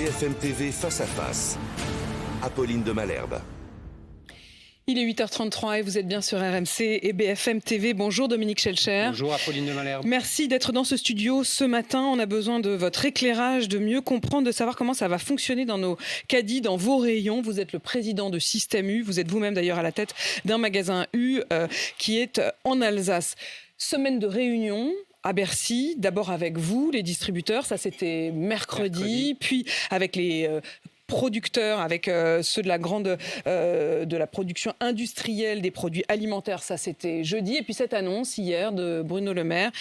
BFM TV Face à Face. Apolline de Malherbe. Il est 8h33 et vous êtes bien sur RMC et BFM TV. Bonjour Dominique Schelcher. Bonjour Apolline de Malherbe. Merci d'être dans ce studio ce matin. On a besoin de votre éclairage, de mieux comprendre, de savoir comment ça va fonctionner dans nos caddies, dans vos rayons. Vous êtes le président de Système U. Vous êtes vous-même d'ailleurs à la tête d'un magasin U qui est en Alsace. Semaine de réunion à Bercy, d'abord avec vous, les distributeurs, ça c'était mercredi. Puis avec les producteurs, avec ceux de la production industrielle des produits alimentaires, ça c'était jeudi. Et puis cette annonce hier de Bruno Le Maire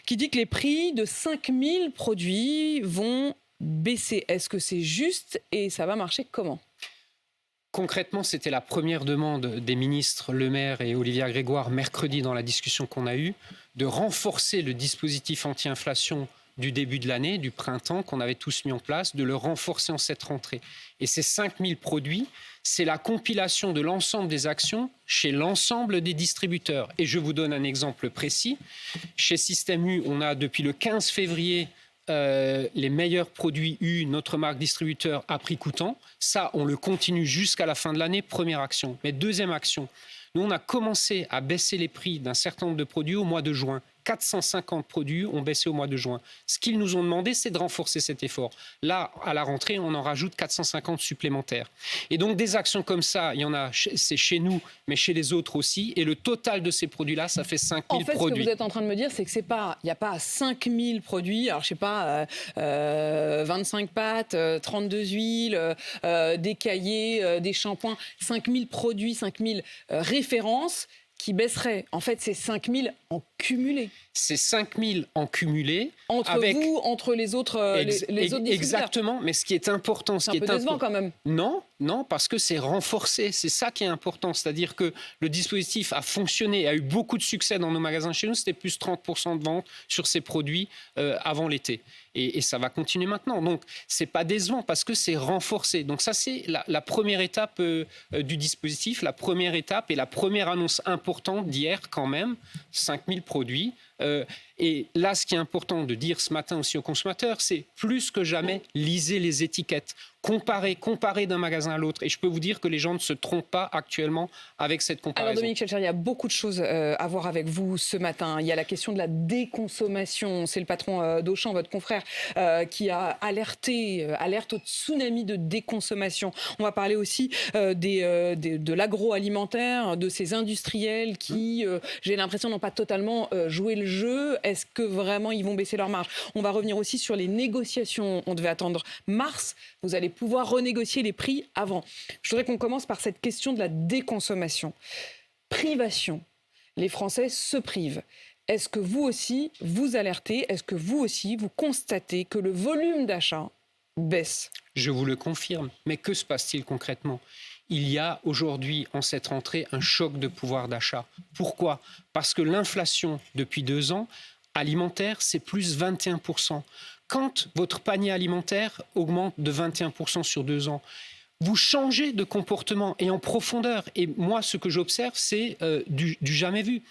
qui dit que les prix de 5000 produits vont baisser. Est-ce que c'est juste et ça va marcher comment ? Concrètement, c'était la première demande des ministres Le Maire et Olivia Grégoire mercredi dans la discussion qu'on a eue, de renforcer le dispositif anti-inflation du début de l'année, du printemps, qu'on avait tous mis en place, de le renforcer en cette rentrée. Et ces 5000 produits, c'est la compilation de l'ensemble des actions chez l'ensemble des distributeurs. Et je vous donne un exemple précis. Chez Système U, on a depuis le 15 février les meilleurs produits U, notre marque distributeur à prix coûtant. Ça, on le continue jusqu'à la fin de l'année, première action. Mais deuxième action, nous, on a commencé à baisser les prix d'un certain nombre de produits au mois de juin. 450 produits ont baissé au mois de juin. Ce qu'ils nous ont demandé, c'est de renforcer cet effort. Là, à la rentrée, on en rajoute 450 supplémentaires. Et donc, des actions comme ça, il y en a, c'est chez nous, mais chez les autres aussi. Et le total de ces produits-là, ça fait 5000 produits. En fait, ce que vous êtes en train de me dire, c'est que il n'y a pas 5000 produits. Alors, je ne sais pas, 25 pâtes, 32 huiles, des cahiers, des shampoings. 5000 produits, 5000 références qui baisserait. En fait, c'est 5000 en cumulé. C'est 5000 en cumulé. Entre vous, entre les autres les autres exactement, mais ce qui est important... C'est un peu décevant quand même. Non, parce que c'est renforcé. C'est ça qui est important. C'est-à-dire que le dispositif a fonctionné, a eu beaucoup de succès dans nos magasins chez nous. C'était plus 30% de vente sur ces produits avant l'été. Et ça va continuer maintenant. Donc, ce n'est pas décevant parce que c'est renforcé. Donc ça, c'est la première étape du dispositif, la première étape et la première annonce importante d'hier quand même, 5000 produits. Et là, ce qui est important de dire ce matin aussi aux consommateurs, c'est plus que jamais, lisez les étiquettes. Comparez d'un magasin à l'autre. Et je peux vous dire que les gens ne se trompent pas actuellement avec cette comparaison. Alors Dominique Schelcher, il y a beaucoup de choses à voir avec vous ce matin. Il y a la question de la déconsommation. C'est le patron d'Auchan, votre confrère, qui a alerte au tsunami de déconsommation. On va parler aussi de l'agroalimentaire, de ces industriels qui, j'ai l'impression, n'ont pas totalement joué le jeu. Est-ce que vraiment ils vont baisser leur marge ? On va revenir aussi sur les négociations. On devait attendre mars. Vous allez pouvoir renégocier les prix avant. Je voudrais qu'on commence par cette question de la déconsommation. Privation. Les Français se privent. Est-ce que vous aussi, vous alertez ? Est-ce que vous aussi, vous constatez que le volume d'achat baisse ? Je vous le confirme. Mais que se passe-t-il concrètement ? Il y a aujourd'hui, en cette rentrée, un choc de pouvoir d'achat. Pourquoi ? Parce que l'inflation, depuis 2 ans, alimentaire, c'est plus 21%. Quand votre panier alimentaire augmente de 21% sur 2 ans, vous changez de comportement et en profondeur. Et moi, ce que j'observe, c'est du jamais vu.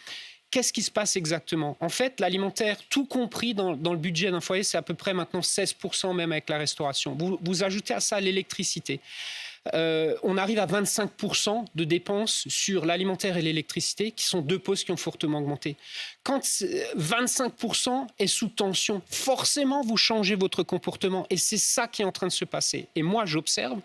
Qu'est-ce qui se passe exactement ? En fait, l'alimentaire, tout compris dans le budget d'un foyer, c'est à peu près maintenant 16%, même avec la restauration. Vous ajoutez à ça l'électricité. On arrive à 25% de dépenses sur l'alimentaire et l'électricité, qui sont 2 postes qui ont fortement augmenté. Quand 25% est sous tension, forcément, vous changez votre comportement. Et c'est ça qui est en train de se passer. Et moi, j'observe,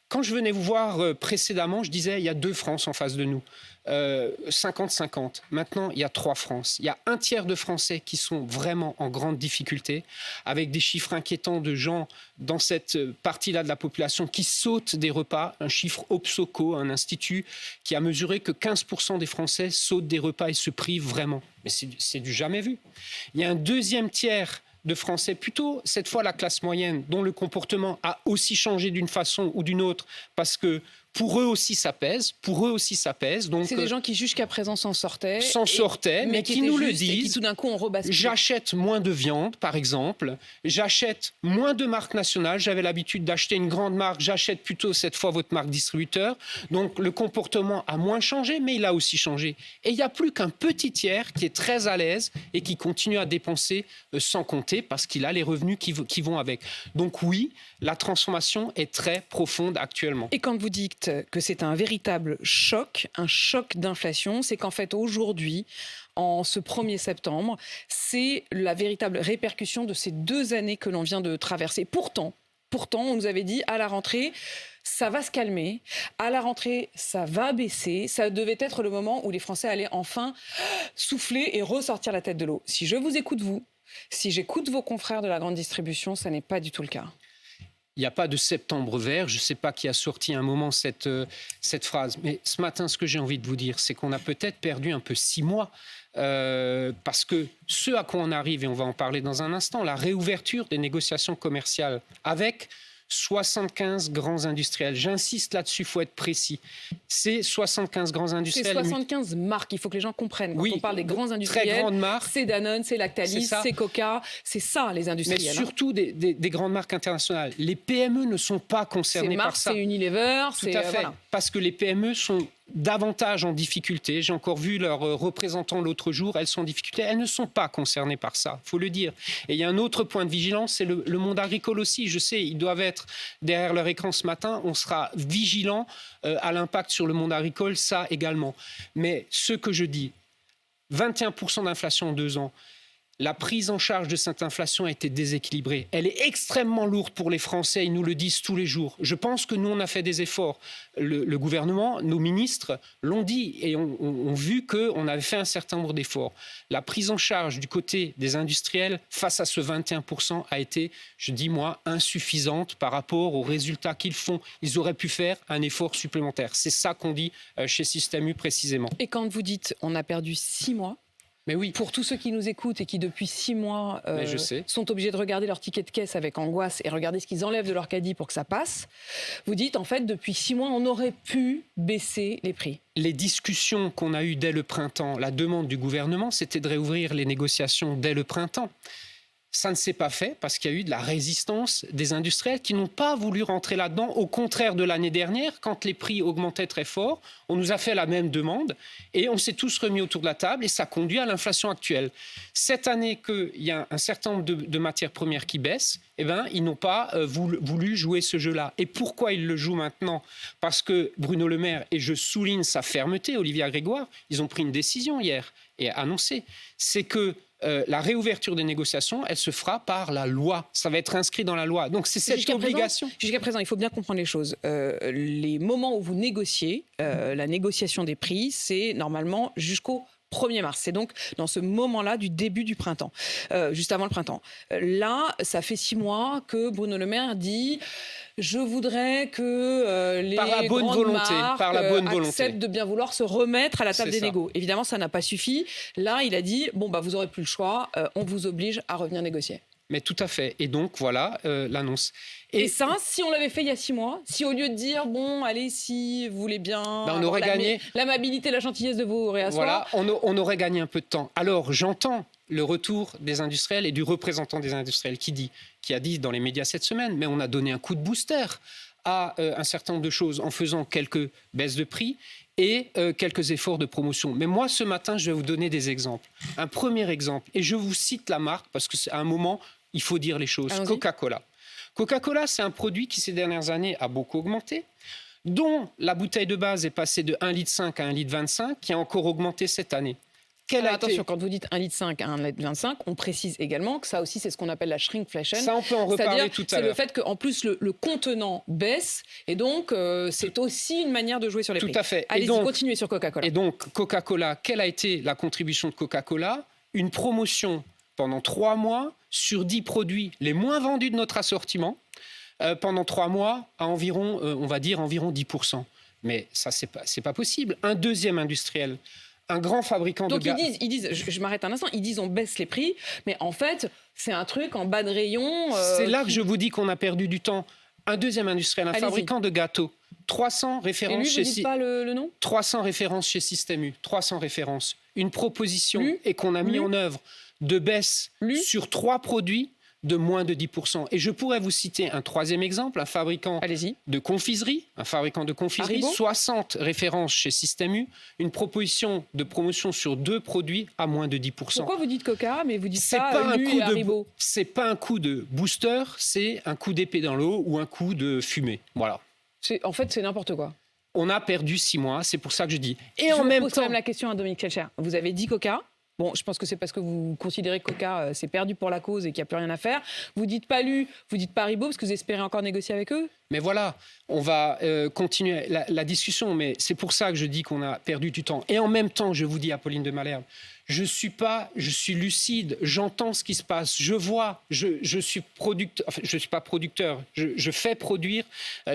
quand je venais vous voir précédemment, je disais, il y a 2 France en face de nous. 50-50. Maintenant, il y a 3 France. Il y a un tiers de Français qui sont vraiment en grande difficulté, avec des chiffres inquiétants de gens dans cette partie-là de la population qui sautent des repas. Un chiffre Opsoco, un institut qui a mesuré que 15% des Français sautent des repas et se privent vraiment. Mais c'est du jamais vu. Il y a un deuxième tiers de Français, plutôt cette fois la classe moyenne, dont le comportement a aussi changé d'une façon ou d'une autre, parce que Pour eux aussi, ça pèse. Donc, c'est des gens qui jusqu'à présent s'en sortaient, mais qui nous le et qui disent. tout d'un coup ont rebasculé. J'achète moins de viande, par exemple. J'achète moins de marques nationales. J'avais l'habitude d'acheter une grande marque. J'achète plutôt cette fois votre marque distributeur. Donc le comportement a moins changé, mais il a aussi changé. Et il n'y a plus qu'un petit tiers qui est très à l'aise et qui continue à dépenser sans compter parce qu'il a les revenus qui vont avec. Donc oui, la transformation est très profonde actuellement. Et quand vous dites que c'est un véritable choc, un choc d'inflation, c'est qu'en fait aujourd'hui, en ce 1er septembre, c'est la véritable répercussion de ces 2 années que l'on vient de traverser. Pourtant, on nous avait dit à la rentrée, ça va se calmer. À la rentrée, ça va baisser. Ça devait être le moment où les Français allaient enfin souffler et ressortir la tête de l'eau. Si je vous écoute, si j'écoute vos confrères de la grande distribution, ça n'est pas du tout le cas. Il n'y a pas de septembre vert. Je ne sais pas qui a sorti à un moment cette phrase. Mais ce matin, ce que j'ai envie de vous dire, c'est qu'on a peut-être perdu un peu 6 mois. Parce que ce à quoi on arrive, et on va en parler dans un instant, la réouverture des négociations commerciales avec 75 grands industriels. J'insiste là-dessus, il faut être précis. C'est 75 grands industriels. C'est 75 marques, il faut que les gens comprennent. Quand on parle des grands industriels, très grandes marques, c'est Danone, c'est Lactalis, c'est Coca, c'est ça les industriels. Mais surtout des grandes marques internationales. Les PME ne sont pas concernées par ça. C'est Unilever, Tout à fait, voilà. Parce que les PME sont davantage en difficulté. J'ai encore vu leurs représentants l'autre jour, elles sont en difficulté, elles ne sont pas concernées par ça, il faut le dire. Et il y a un autre point de vigilance, c'est le monde agricole aussi. Je sais, ils doivent être derrière leur écran ce matin, on sera vigilant à l'impact sur le monde agricole, ça également. Mais ce que je dis, 21% d'inflation en 2 ans, la prise en charge de cette inflation a été déséquilibrée. Elle est extrêmement lourde pour les Français, ils nous le disent tous les jours. Je pense que nous, on a fait des efforts. Le gouvernement, nos ministres l'ont dit et ont vu qu'on avait fait un certain nombre d'efforts. La prise en charge du côté des industriels face à ce 21% a été, je dis moi, insuffisante par rapport aux résultats qu'ils font. Ils auraient pu faire un effort supplémentaire. C'est ça qu'on dit chez Système U précisément. Et quand vous dites on a perdu 6 mois, mais oui. Pour tous ceux qui nous écoutent et qui, depuis 6 mois, sont obligés de regarder leur ticket de caisse avec angoisse et regarder ce qu'ils enlèvent de leur caddie pour que ça passe, vous dites, en fait, depuis 6 mois, on aurait pu baisser les prix. Les discussions qu'on a eues dès le printemps, la demande du gouvernement, c'était de réouvrir les négociations dès le printemps. Ça ne s'est pas fait parce qu'il y a eu de la résistance des industriels qui n'ont pas voulu rentrer là-dedans. Au contraire de l'année dernière, quand les prix augmentaient très fort, on nous a fait la même demande et on s'est tous remis autour de la table et ça conduit à l'inflation actuelle. Cette année qu'il y a un certain nombre de matières premières qui baissent, eh ben, ils n'ont pas voulu jouer ce jeu-là. Et pourquoi ils le jouent maintenant ? Parce que Bruno Le Maire, et je souligne sa fermeté, Olivia Grégoire, ils ont pris une décision hier et annoncé, c'est que la réouverture des négociations, elle se fera par la loi. Ça va être inscrit dans la loi. Donc c'est cette obligation. Jusqu'à présent, il faut bien comprendre les choses. Les moments où vous négociez, la négociation des prix, c'est normalement jusqu'au 1er mars. C'est donc dans ce moment-là du début du printemps, juste avant le printemps. Là, ça fait 6 mois que Bruno Le Maire dit... Je voudrais que les grandes marques acceptent de bien vouloir se remettre à la table des négos. Évidemment, ça n'a pas suffi. Là, il a dit, bon, bah, vous n'aurez plus le choix, on vous oblige à revenir négocier. Mais tout à fait. Et donc, voilà l'annonce. Et ça, si on l'avait fait il y a 6 mois, si au lieu de dire, bon, allez, si vous voulez bien... on aurait gagné... L'amabilité, la gentillesse de vous réasseoir. Voilà, on aurait gagné un peu de temps. Alors, j'entends le retour des industriels et du représentant des industriels qui a dit dans les médias cette semaine, mais on a donné un coup de booster à un certain nombre de choses en faisant quelques baisses de prix et quelques efforts de promotion. Mais moi, ce matin, je vais vous donner des exemples. Un premier exemple, et je vous cite la marque parce qu'à un moment, il faut dire les choses. Allons-y. Coca-Cola. Coca-Cola, c'est un produit qui, ces dernières années, a beaucoup augmenté, dont la bouteille de base est passée de 1,5 litre à 1,25 litre, qui a encore augmenté cette année. Attention, quand vous dites 1,5 litre à 1,25 litre, on précise également que ça aussi, c'est ce qu'on appelle la shrinkflation. Ça, on peut en reparler tout à l'heure. C'est le fait qu'en plus, le contenant baisse et donc c'est aussi une manière de jouer sur les prix. Tout à fait. Allez-y, continuez sur Coca-Cola. Et donc, Coca-Cola, quelle a été la contribution de Coca-Cola ? Une promotion pendant 3 mois sur 10 produits les moins vendus de notre assortiment, pendant 3 mois à environ, on va dire, environ 10%. Mais ça, c'est pas possible. Un deuxième industriel, un grand fabricant donc de gaz. ils disent, je m'arrête un instant, ils disent on baisse les prix, mais en fait, c'est un truc en bas de rayon. C'est là que je vous dis qu'on a perdu du temps. Un deuxième industriel, un fabricant de gâteaux, 300 Et références lui, vous dites pas le nom? 300 références chez Système U, 300 références. Une proposition Lu. et qu'on a mis Lu. en œuvre de baisse Lu. sur 3 produits de moins de 10%. Et je pourrais vous citer un troisième exemple, un fabricant Allez-y. de confiserie, Haribo. 60 références chez Système U, une proposition de promotion sur 2 produits à moins de 10%. Pourquoi vous dites Coca, mais vous dites C'est pas, pas un Lu coup et Haribo? c'est pas un coup de booster, c'est un coup d'épée dans l'eau ou un coup de fumée. Voilà. En fait, c'est n'importe quoi. On a perdu 6 mois, c'est pour ça que je dis. Et Je en même pose temps, quand même la question à Dominique Schelcher. Vous avez dit Coca. Bon, je pense que c'est parce que vous considérez que Coca, c'est perdu pour la cause et qu'il n'y a plus rien à faire. Vous dites pas Lu, vous dites pas Haribo, parce que vous espérez encore négocier avec eux? mais voilà, on va continuer la discussion, mais c'est pour ça que je dis qu'on a perdu du temps. Et en même temps, je vous dis, Apolline de Malherbe, je suis lucide, j'entends ce qui se passe, je vois, je suis producteur, enfin, je suis pas producteur, je fais produire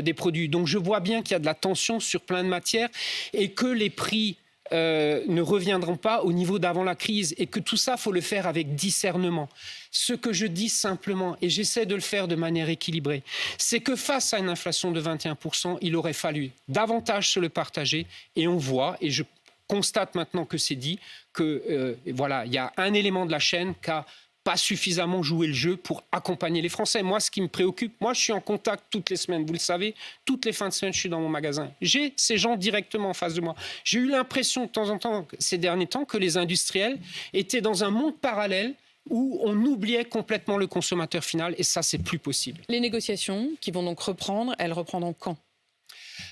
des produits. Donc je vois bien qu'il y a de la tension sur plein de matières et que les prix ne reviendront pas au niveau d'avant la crise et que tout ça, faut le faire avec discernement. Ce que je dis simplement, et j'essaie de le faire de manière équilibrée, c'est que face à une inflation de 21%, il aurait fallu davantage se le partager et on voit, et je constate maintenant que c'est dit, que voilà, il y a un élément de la chaîne qui a pas suffisamment joué le jeu pour accompagner les Français. Moi, ce qui me préoccupe, moi, je suis en contact toutes les semaines, vous le savez, toutes les fins de semaine, je suis dans mon magasin. J'ai ces gens directement en face de moi. J'ai eu l'impression de temps en temps, ces derniers temps, que les industriels étaient dans un monde parallèle où on oubliait complètement le consommateur final, et ça, c'est plus possible. Les négociations qui vont donc reprendre, elles reprendront quand?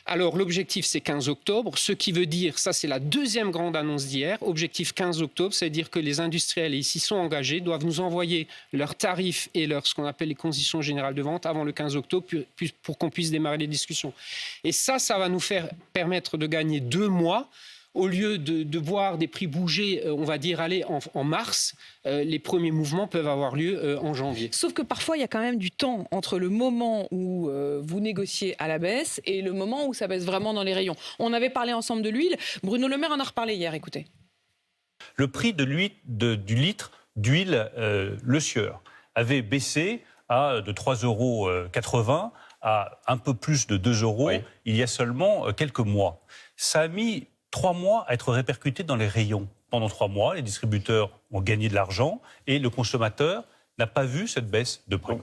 Alors, l'objectif, c'est 15 octobre, ce qui veut dire, ça c'est la deuxième grande annonce d'hier, objectif 15 octobre, c'est-à-dire que les industriels, et ils s'y sont engagés, doivent nous envoyer leurs tarifs et ce qu'on appelle les conditions générales de vente avant le 15 octobre pour qu'on puisse démarrer les discussions. Et ça va nous permettre de gagner 2 mois. Au lieu de voir des prix bouger, on va dire, aller en mars, les premiers mouvements peuvent avoir lieu en janvier. Sauf que parfois, il y a quand même du temps entre le moment où vous négociez à la baisse et le moment où ça baisse vraiment dans les rayons. On avait parlé ensemble de l'huile. Bruno Le Maire en a reparlé hier, écoutez. Le prix du litre d'huile Le Sieur avait baissé de 3,80 € à un peu plus de 2 € il y a seulement quelques mois. Ça a mis 3 mois à être répercuté dans les rayons. Pendant 3 mois, les distributeurs ont gagné de l'argent et le consommateur n'a pas vu cette baisse de prix.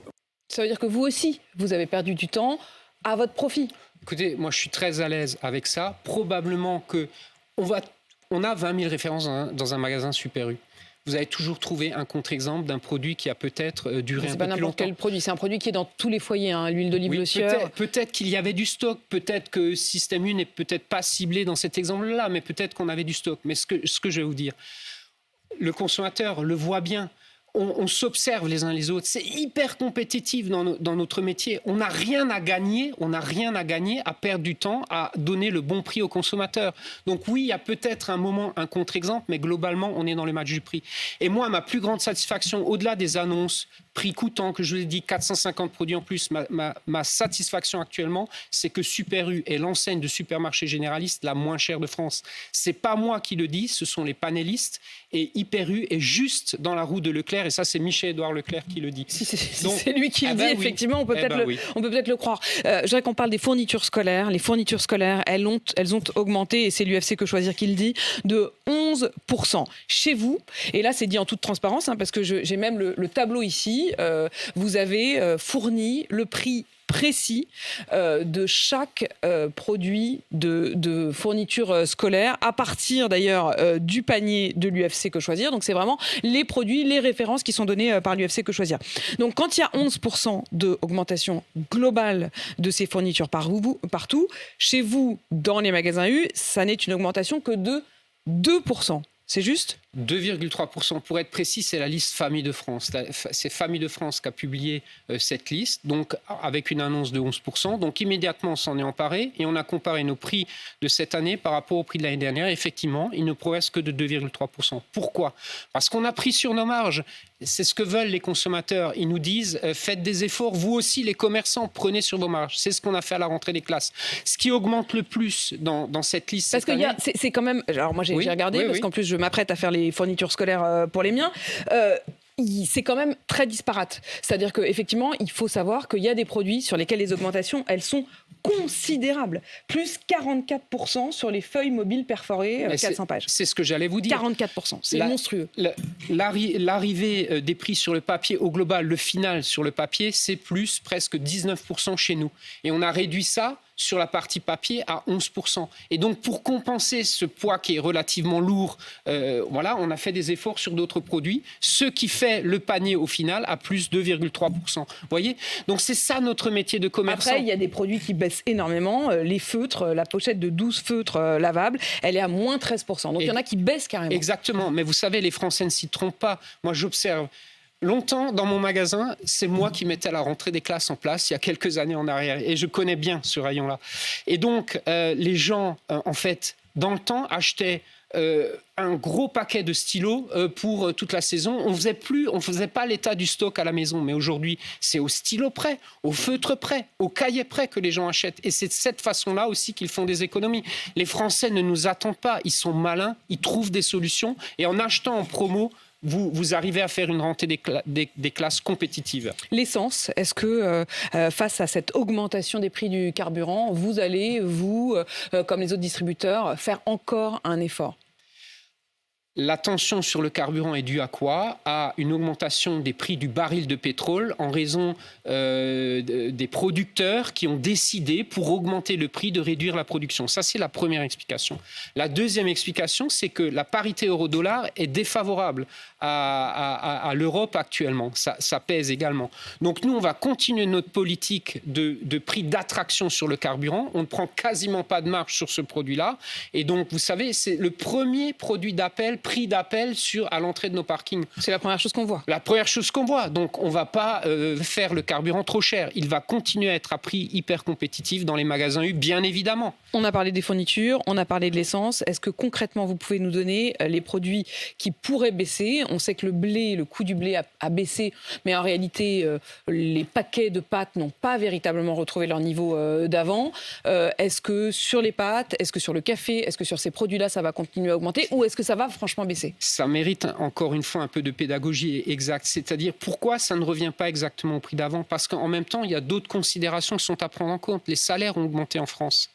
Ça veut dire que vous aussi, vous avez perdu du temps à votre profit. Écoutez, moi je suis très à l'aise avec ça. Probablement on a 20 000 références dans un magasin Super U. Vous avez toujours trouvé un contre-exemple d'un produit qui a peut-être duré un peu plus longtemps. C'est pas n'importe quel produit, c'est un produit qui est dans tous les foyers, hein, l'huile d'olive Le Sieur. Peut-être qu'il y avait du stock, peut-être que Système U n'est peut-être pas ciblé dans cet exemple-là, mais peut-être qu'on avait du stock. Mais ce que je vais vous dire, le consommateur le voit bien. On s'observe les uns les autres. C'est hyper compétitif dans notre métier. On n'a rien à gagner. À perdre du temps, à donner le bon prix au consommateur. Donc oui, il y a peut-être un moment, un contre-exemple, mais globalement, on est dans le match du prix. Et moi, ma plus grande satisfaction, au-delà des annonces, prix coûtant, que je vous ai dit, 450 produits en plus, ma satisfaction actuellement, c'est que Super U est l'enseigne de supermarché généraliste la moins chère de France. C'est pas moi qui le dis, ce sont les panélistes. Et Hyper U est juste dans la roue de Leclerc. Et ça, c'est Michel-Édouard Leclerc qui le dit. Si c'est lui qui le dit, oui. effectivement, on peut peut-être le croire. Je voudrais qu'on parle des fournitures scolaires. Les fournitures scolaires, elles ont augmenté, et c'est l'UFC Que Choisir qui le dit, de 11% chez vous. Et là, c'est dit en toute transparence, hein, parce que j'ai même le tableau ici. Vous avez fourni le prix précis de chaque produit de fourniture scolaire, à partir d'ailleurs du panier de l'UFC Que Choisir. Donc c'est vraiment les produits, les références qui sont données par l'UFC Que Choisir. Donc quand il y a 11% d'augmentation globale de ces fournitures partout, chez vous, dans les magasins U, ça n'est une augmentation que de 2%. C'est juste ? 2,3%. Pour être précis, c'est la liste Famille de France. C'est Famille de France qui a publié cette liste, donc avec une annonce de 11%. Donc immédiatement, on s'en est emparé et on a comparé nos prix de cette année par rapport au prix de l'année dernière. Effectivement, il ne progresse que de 2,3%. Pourquoi ? Parce qu'on a pris sur nos marges. C'est ce que veulent les consommateurs. Ils nous disent, faites des efforts, vous aussi les commerçants, prenez sur vos marges. C'est ce qu'on a fait à la rentrée des classes. Ce qui augmente le plus dans cette liste parce cette année... c'est quand même... Alors moi j'ai regardé, parce qu'en plus je m'apprête à faire les fournitures scolaires pour les miens. c'est quand même très disparate. C'est-à-dire qu'effectivement, il faut savoir qu'il y a des produits sur lesquels les augmentations, elles sont considérables. Plus 44% sur les feuilles mobiles perforées 400 pages. C'est ce que j'allais vous dire. 44%, c'est monstrueux. L'arrivée des prix sur le papier, au global, le final sur le papier, c'est plus presque 19% chez nous. Et on a réduit ça sur la partie papier à 11%. Et donc, pour compenser ce poids qui est relativement lourd, on a fait des efforts sur d'autres produits, ce qui fait le panier au final à plus 2,3%. Vous voyez ? Donc, c'est ça notre métier de commerçant. Après, il y a des produits qui baissent énormément. Les feutres, la pochette de 12 feutres lavables, elle est à moins 13%. Donc, il y en a qui baissent carrément. Exactement. Mais vous savez, les Français ne s'y trompent pas. Moi, j'observe. Longtemps, dans mon magasin, c'est moi qui mettais la rentrée des classes en place il y a quelques années en arrière. Et je connais bien ce rayon-là. Et donc, les gens, en fait, dans le temps, achetaient un gros paquet de stylos pour toute la saison. On faisait pas l'état du stock à la maison. Mais aujourd'hui, c'est au stylo près, au feutre près, au cahier près que les gens achètent. Et c'est de cette façon-là aussi qu'ils font des économies. Les Français ne nous attendent pas. Ils sont malins, ils trouvent des solutions. Et en achetant en promo, vous arrivez à faire une rentrée des classes compétitives. L'essence, est-ce que face à cette augmentation des prix du carburant, vous allez, comme les autres distributeurs, faire encore un effort ? La tension sur le carburant est due à quoi ? À une augmentation des prix du baril de pétrole en raison des producteurs qui ont décidé, pour augmenter le prix, de réduire la production. Ça, c'est la première explication. La deuxième explication, c'est que la parité euro-dollar est défavorable à l'Europe actuellement. Ça pèse également. Donc nous, on va continuer notre politique de prix d'attraction sur le carburant. On ne prend quasiment pas de marge sur ce produit-là. Et donc, vous savez, c'est le premier produit d'appel, prix d'appel à l'entrée de nos parkings. C'est la première chose qu'on voit. La première chose qu'on voit. Donc, on ne va pas faire le carburant trop cher. Il va continuer à être à prix hyper compétitif dans les magasins U, bien évidemment. On a parlé des fournitures, on a parlé de l'essence. Est-ce que concrètement, vous pouvez nous donner les produits qui pourraient baisser ? On sait que le coût du blé a baissé, mais en réalité, les paquets de pâtes n'ont pas véritablement retrouvé leur niveau d'avant. Est-ce que sur les pâtes, est-ce que sur le café, est-ce que sur ces produits-là, ça va continuer à augmenter ou est-ce que ça va franchement baisser ? Ça mérite encore une fois un peu de pédagogie exacte. C'est-à-dire, pourquoi ça ne revient pas exactement au prix d'avant ? Parce qu'en même temps, il y a d'autres considérations qui sont à prendre en compte. Les salaires ont augmenté en France.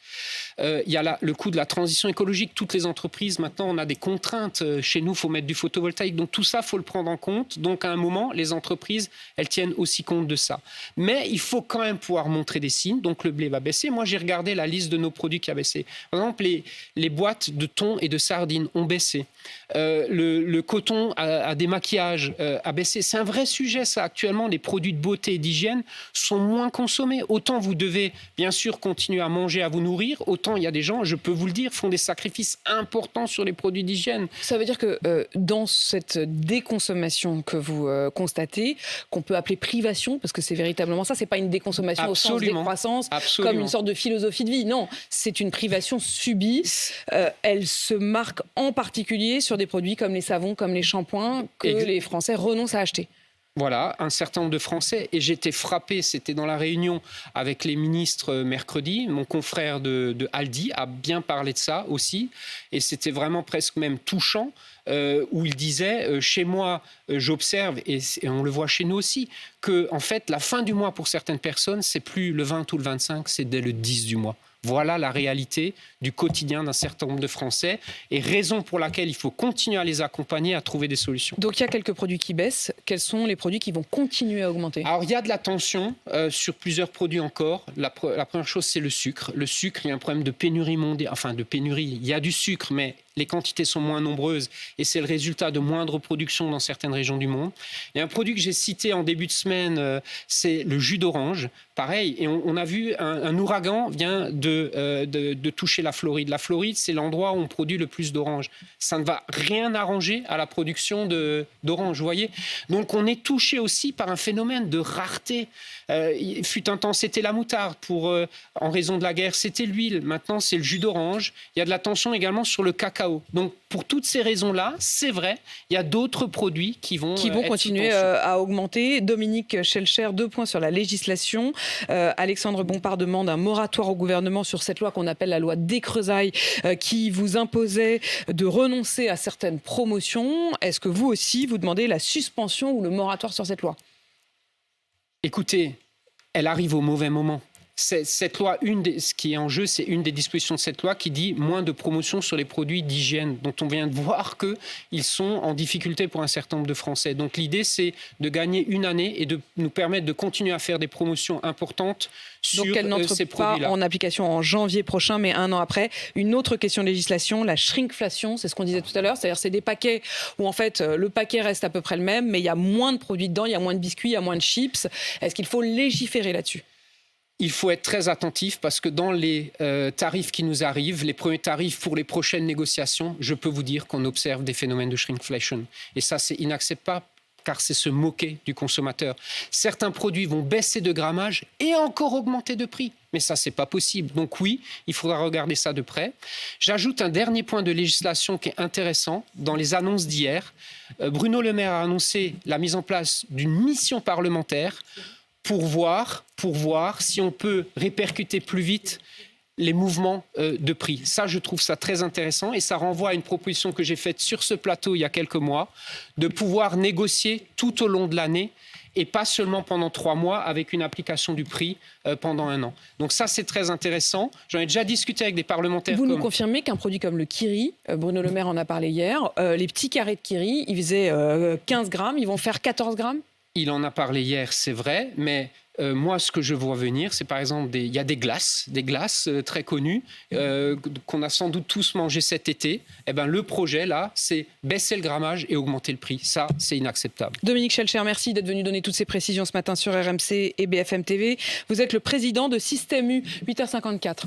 Il y a le coût de la transition écologique. Toutes les entreprises, maintenant, on a des contraintes. Chez nous, il faut mettre du photovoltaïque. Donc tout ça, il faut le prendre en compte. Donc à un moment, les entreprises, elles tiennent aussi compte de ça. Mais il faut quand même pouvoir montrer des signes. Donc le blé va baisser. Moi, j'ai regardé la liste de nos produits qui a baissé. Par exemple, les boîtes de thon et de sardines ont baissé. Le coton à démaquillage a baissé. C'est un vrai sujet, ça. Actuellement, les produits de beauté et d'hygiène sont moins consommés. Autant vous devez, bien sûr, continuer à manger, à vous nourrir, autant il y a des gens, je peux vous le dire, font des sacrifices importants sur les produits d'hygiène. Ça veut dire que dans cette déconsommation que vous constatez, qu'on peut appeler privation, parce que c'est véritablement ça, c'est pas une déconsommation Absolument. au sens décroissance, Absolument. comme une sorte de philosophie de vie. Non, c'est une privation subie. Elle se marque en particulier sur des produits comme les savons, comme les shampoings, que les Français renoncent à acheter. Voilà, un certain nombre de Français. Et j'étais frappé, c'était dans la réunion avec les ministres mercredi. Mon confrère de Aldi a bien parlé de ça aussi. Et c'était vraiment presque même touchant, où il disait, chez moi, j'observe, et on le voit chez nous aussi, que en fait, la fin du mois pour certaines personnes, c'est plus le 20 ou le 25, c'est dès le 10 du mois. Voilà la réalité du quotidien d'un certain nombre de Français et raison pour laquelle il faut continuer à les accompagner à trouver des solutions. Donc il y a quelques produits qui baissent. Quels sont les produits qui vont continuer à augmenter ? Alors il y a de la tension sur plusieurs produits encore. La première chose, c'est le sucre. Le sucre, il y a un problème de pénurie mondiale. Enfin, de pénurie. Il y a du sucre, mais les quantités sont moins nombreuses et c'est le résultat de moindre production dans certaines régions du monde. Il y a un produit que j'ai cité en début de semaine, c'est le jus d'orange. Pareil, et on a vu un ouragan vient de toucher la Floride. La Floride, c'est l'endroit où on produit le plus d'oranges. Ça ne va rien arranger à la production d'oranges, vous voyez. Donc on est touché aussi par un phénomène de rareté. Il fut un temps, c'était la moutarde. En raison de la guerre, c'était l'huile. Maintenant, c'est le jus d'orange. Il y a de la tension également sur le cacao. cacao. Donc, pour toutes ces raisons-là, c'est vrai, il y a d'autres produits qui vont être continuer sous tension. à augmenter. Dominique Schelcher, 2 points sur la législation. Alexandre Bompard demande un moratoire au gouvernement sur cette loi qu'on appelle la loi Descrezailles, qui vous imposait de renoncer à certaines promotions. Est-ce que vous aussi, vous demandez la suspension ou le moratoire sur cette loi ? Écoutez, elle arrive au mauvais moment. Cette loi, ce qui est en jeu, c'est une des dispositions de cette loi qui dit moins de promotion sur les produits d'hygiène, dont on vient de voir qu'ils sont en difficulté pour un certain nombre de Français. Donc l'idée, c'est de gagner une année et de nous permettre de continuer à faire des promotions importantes sur Donc elle n'entre ces pas produits-là. en application en janvier prochain, mais 1 an après. Une autre question de législation, la shrinkflation, c'est ce qu'on disait tout à l'heure, c'est-à-dire c'est des paquets où en fait le paquet reste à peu près le même, mais il y a moins de produits dedans, il y a moins de biscuits, il y a moins de chips. Est-ce qu'il faut légiférer là-dessus ? Il faut être très attentif parce que dans les tarifs qui nous arrivent, les premiers tarifs pour les prochaines négociations, je peux vous dire qu'on observe des phénomènes de shrinkflation. Et ça, c'est inacceptable car c'est se moquer du consommateur. Certains produits vont baisser de grammage et encore augmenter de prix. Mais ça, c'est pas possible. Donc oui, il faudra regarder ça de près. J'ajoute un dernier point de législation qui est intéressant. Dans les annonces d'hier, Bruno Le Maire a annoncé la mise en place d'une mission parlementaire pour voir si on peut répercuter plus vite les mouvements de prix. Ça, je trouve ça très intéressant et ça renvoie à une proposition que j'ai faite sur ce plateau il y a quelques mois, de pouvoir négocier tout au long de l'année et pas seulement pendant 3 mois avec une application du prix pendant 1 an. Donc ça, c'est très intéressant. J'en ai déjà discuté avec des parlementaires. Vous nous confirmez qu'un produit comme le Kiri, Bruno Le Maire en a parlé hier, les petits carrés de Kiri, ils faisaient 15 grammes, ils vont faire 14 grammes ? Il en a parlé hier, c'est vrai, mais moi, ce que je vois venir, c'est par exemple, il y a des glaces très connues qu'on a sans doute tous mangées cet été. Eh ben, le projet, là, c'est baisser le grammage et augmenter le prix. Ça, c'est inacceptable. Dominique Schelcher, merci d'être venu donner toutes ces précisions ce matin sur RMC et BFM TV. Vous êtes le président de Système U, 8h54.